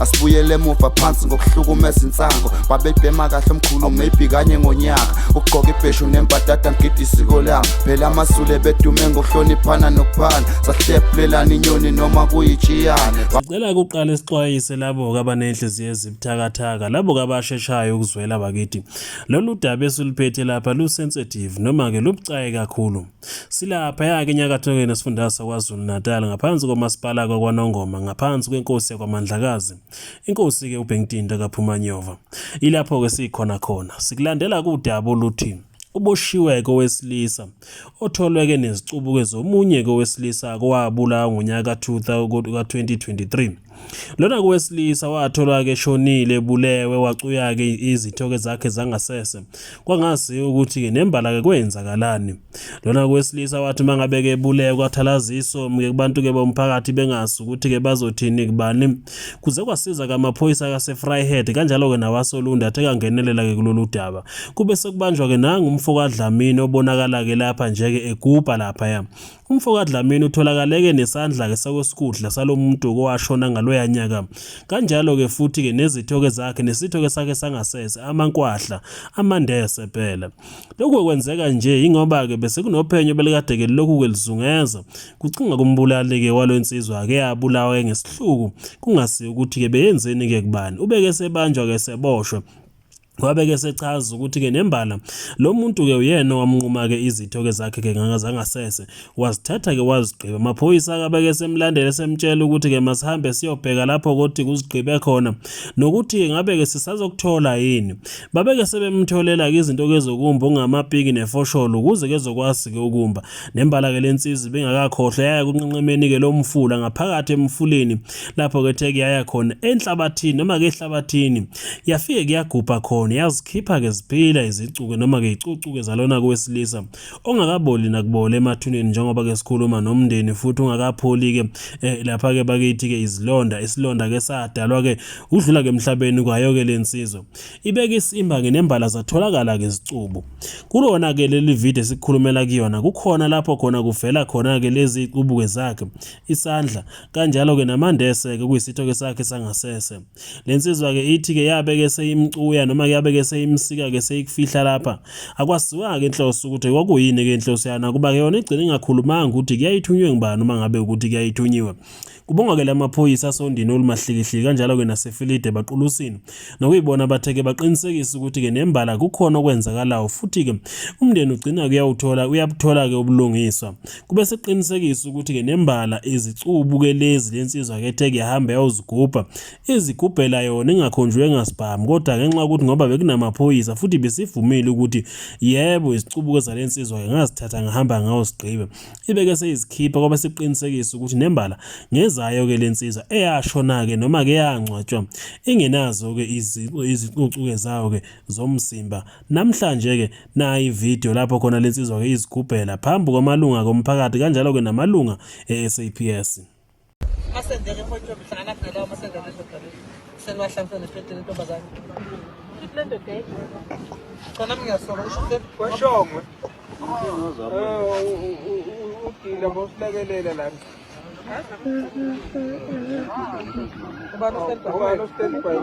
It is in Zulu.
Asibuyele emuva phansi ngokuhlukumeza insango babebhema kahle omkhulu maybe kanye ngonyaka ugqoka ibheshu nembadada ngidi isiko lami phela amasule bedume ngokuhloniphana nokuphana sahlephulelana inyoni noma kuyijiyane. Sicela ukuqala isixwayise labo abanenhliziyo ezibuthakathaka labo abasheshayo ukuzwela bakithi lolu daba esuliphethe lapha lu-sensitive noma ke lubucayi kakhulu. Silapha yake enyakatho nesifundazwe saKwaZulu Natal ngaphansi komasipala kwaNongoma ngaphansi kwenkosi yakwaMandlakazi inkosi ke uBentinda kaPhumanyova. Ilapho ke sikhona sikulandela kudaba oluthi uboshiwe kowesilisa otholweke nezicubuko ezomunye kowesilisa kwabulawa ngonyaka ka2023. Lona kowesilisa watholwa ke shonile bulewe wacuya ke izithoke zakhe zangasese kwangaziwa ukuthi ke nembala ke kwenzakalani. Lona kowesilisa wathi mangabe ke bulewe kwathalaziso ke kubantu ke bomphakathi bengazi ukuthi ke bazothini kubani kuze kwasiza kamaphoyisa kaseFryhead kanjalo ke nawasolunda athe kangenelela ke kulolu daba kube sekubanjwa ke nangumfoka Dlamini obonakala ke lapha nje ke egubha lapha ya. Umfoka Dlamini utholakaleke nesandla ke sakwesikudla salomuntu owashona ngaloya nyaka kanjalo ke futhi ke nezithoke zakhe nesithoke sakhe sangasese amankwahla amandese phela. Lokhu kwenzeka nje ingoba ke bese kunophenyo belikade ke lokhu kelizungeza kucinga kumbulali ke walensizwa ke yabulawa ke ngesihluku kungasiyo ukuthi ke beyenzeni ke kubani ubeke sebanjwa ke seboshwe. Wabeke sechaza ukuthi ke nembala lo muntu ke uyena wamnquma ke izithoke zakhe ke ngangazangasese wazithatha ke wazigqiba amaphoyisa akabeke semlandela semtshela ukuthi ke masihambe siyobheka lapho ukuthi kuzigqibe khona nokuthi ngabe ke sisazokuthola yini babeke sebemtholela ke izinto ke zokumba ongamapiki nefosholo ukuze ke zokwazi ke ukumba nembala ke lensizi bengakakhohlwa yaya kunqenqemeni ke lomfula ngaphakathi emfuleni lapho ke theke yaya khona enhlabathini noma ke ehlabathini yafike kuyagubha khona yazikhipha ke ziphila izicuke noma ke icucuke zalona kowesilisa ongakaboli nakubole emathuneni njengoba ke sikhuluma nomndeni futhi ungakapholi ke lapha ke bakithi ke isilonda ke sadalwa ke udlula ke emhlabeni kwayo ke lensizwa ibeke isimba ke nembala zatholakala ke izicubu kulona ke leli video sikhulumela kuyona kukhona lapho khona kuvela khona ke lezi icubuke zakhe isandla kanjalo ke namandese ke kuyisitho ke sakhe sangasese lensizwa ke ithi ke yabeke seyimcuya noma yabeke seyimsika ke seyikufihla lapha akwasiwa ke inhloso ukuthi kwakuyini ke inhloso yana kuba ke yona igcina ingakhulumanga ukuthi kuyayithunywe ngibani uma ngabe ukuthi kuyayithunyiwe. Kubonga ke lamaphoyisa asondini olumahlikihli kanjalo ke nasefilide baqulusini nokuyibona batheke baqinisekisa ukuthi ke nembala kukhona okwenzakalayo futhi ke umndeni ugcina uyabuthola ke ubulungiswa kube seqinisekisa ukuthi ke nembala izicubu ke lezi lensizwa ke theke yahamba yozigubha izigubhela yona ingakhonjwe ngasibhamu kodwa ngenxa ukuthi ngoba bekunamaphoyisa futhi besivumile ukuthi yebo izicubu zalensizwa ke ngazithatha ngahamba ngawo sigqibe ibeke seyizikhipha kwaba seqinisekisa ukuthi nembala ngezayo ke lensizwa eyashona ke noma ke yangcwatshwa ingenazo ke izicucuke zayo ke zomsimba. Namhlanje ke na ivideo lapho khona lensizwa ke izigubhela phambi kwamalunga komphakathi kanjalo ke namalunga eSAPS. Masendeke mfowethu mhlangana phela masendeke ndoda senwahlamhlanje nesiphethe lentombazane iplendo day khona ngiyasola usho kwashongwe udila ngosilekelela la ubani ustand by